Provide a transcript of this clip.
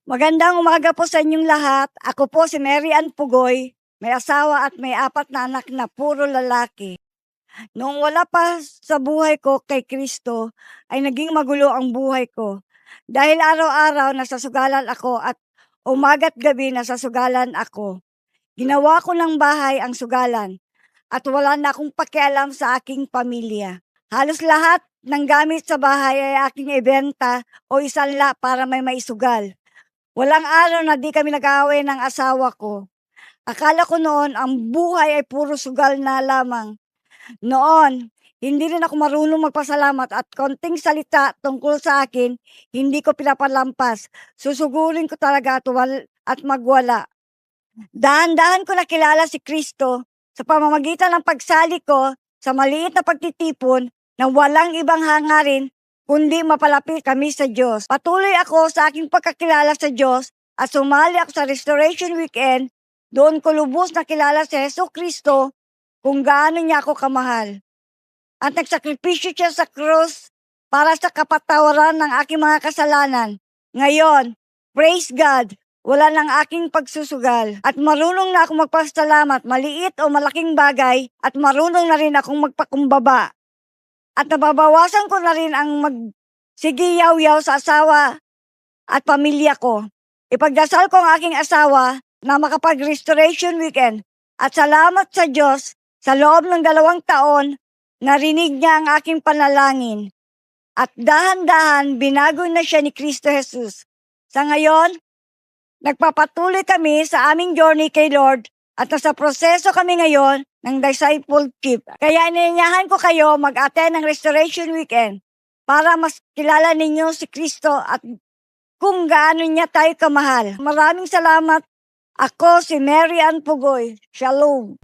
Magandang umaga po sa inyong lahat. Ako po si Mary Ann Pugoy, may asawa at may 4 na anak na puro lalaki. Noong wala pa sa buhay ko kay Kristo, ay naging magulo ang buhay ko. Dahil araw-araw nasasugalan ako at umaga't gabi nasasugalan ako. Ginawa ko ng bahay ang sugalan at wala na akong pakialam sa aking pamilya. Halos lahat ng gamit sa bahay ay aking ibenta o isanla para may maisugal. Walang araw na di kami nag-aaway ng asawa ko. Akala ko noon ang buhay ay puro sugal na lamang. Noon, hindi rin ako marunong magpasalamat at konting salita tungkol sa akin, hindi ko pinapalampas. Susugurin ko talaga at magwala. Dahan-dahan ko nakilala si Kristo sa pamamagitan ng pagsali ko sa maliit na pagtitipon na walang ibang hangarin kundi mapalapit kami sa Diyos. Patuloy ako sa aking pagkakilala sa Diyos at sumali ako sa Restoration Weekend. Doon ko lubos nakilala si Jesucristo kung gaano niya ako kamahal. At nagsakripisyo siya sa krus para sa kapatawaran ng aking mga kasalanan. Ngayon, praise God, wala ng aking pagsusugal. At marunong na akong magpasalamat, maliit o malaking bagay, at marunong na rin akong magpakumbaba. At nababawasan ko na rin ang magsigiyaw-yaw sa asawa at pamilya ko. Ipagdasal ko ang aking asawa na makapag-restoration weekend. At salamat sa Diyos, sa loob ng 2 taon, narinig niya ang aking panalangin. At dahan-dahan binago na siya ni Kristo Jesus. Sa ngayon, nagpapatuloy kami sa aming journey kay Lord at nasa proseso kami ngayon ng discipleship. Kaya inanyayahan ko kayo mag-attend ng Restoration Weekend para mas kilala ninyo si Kristo at kung gaano niya tayo kamahal. Maraming salamat. Ako si Mary Ann Pugoy. Shalom.